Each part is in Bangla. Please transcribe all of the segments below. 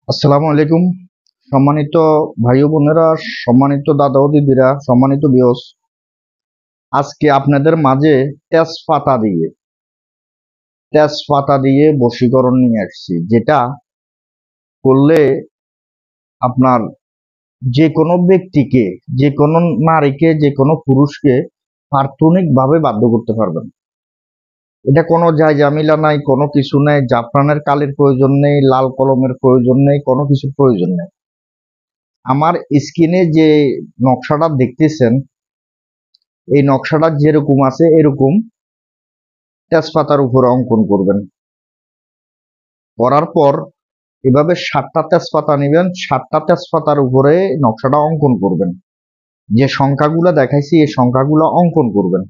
আসসালামু আলাইকুম। সম্মানিত ভাই ও বোনেরা, সম্মানিত দাদা ও দিদিরা, সম্মানিত ভিউয়ার্স, আজকে আপনাদের মাঝে তেজপাতা দিয়ে বশীকরণ নিয়ে আসছি, যেটা করলে আপনার যে কোনো ব্যক্তিকে, যে কোনো নারীকে, যে কোনো পুরুষকে প্রাথমিকভাবে বাধ্য করতে পারবেন। এটা কোনো ঝামেলা নাই, কোনো কিছু নেই, জাফরানের কালির প্রয়োজন নেই, লাল কলমের প্রয়োজন নেই, কোনো কিছুর প্রয়োজন নেই। আমার স্ক্রিনে যে নকশাটা দেখতেছেন, এই নকশাটা যেরকম আছে এরকম তেজপাতার উপরে অঙ্কন করবেন। করার পর এভাবে 7টা তেজপাতা নেবেন, 7টা তেজপাতার উপরে নকশাটা অঙ্কন করবেন। যে সংখ্যাগুলো দেখাইছি এই সংখ্যাগুলো অঙ্কন করবেন।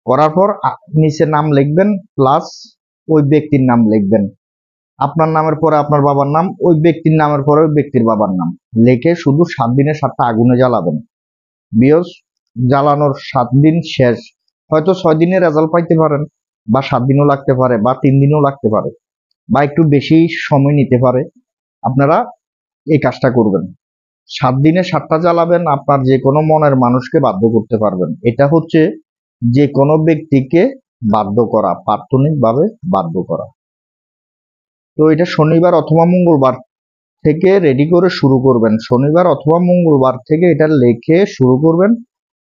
করার পর নিচে নাম লিখবেন, প্লাস ওই ব্যক্তির নাম লিখবেন। আপনার নামের পরে আপনার বাবার নাম, ওই ব্যক্তির নামের পরে ওই ব্যক্তির বাবার নাম লিখে শুধু 7 দিনে 7টা আগুনে জ্বালাবেন। বিয়স জ্বালানোর 7 দিন শেষ, হয়তো 6 দিনে রেজাল্ট পাইতে পারেন, বা 7 দিনও লাগতে পারে, বা 3 দিনও লাগতে পারে, বা একটু বেশি সময় নিতে পারে। আপনারা এই কাজটা করবেন, 7 দিনে 7টা জ্বালাবেন। আপনার যে কোনো মনের মানুষকে বাধ্য করতে পারবেন। এটা হচ্ছে যে কোনো ব্যক্তিকে বাধ্য করা, প্রাথমিকভাবে বাধ্য করা। তো এটা শনিবার অথবা মঙ্গলবার থেকে রেডি করে শুরু করবেন। শনিবার অথবা মঙ্গলবার থেকে এটা লিখে শুরু করবেন।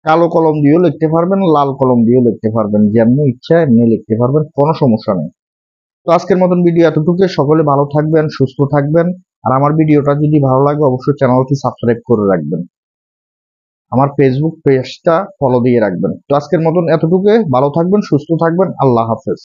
কালো কলম দিয়েও লিখতে পারবেন, লাল কলম দিয়েও লিখতে পারবেন, যেমনি ইচ্ছা এমনি লিখতে পারবেন, কোনো সমস্যা নেই। তো আজকের মতন ভিডিও এতটুকু। সকলে ভালো থাকবেন, সুস্থ থাকবেন। আর আমার ভিডিওটা যদি ভালো লাগে অবশ্যই চ্যানেলটি সাবস্ক্রাইব করে রাখবেন, আমার ফেসবুক পেজটা ফলো দিয়ে রাখবেন। তো আজকের মতন এতটুকু। ভালো থাকবেন, সুস্থ থাকবেন। আল্লাহ হাফেজ।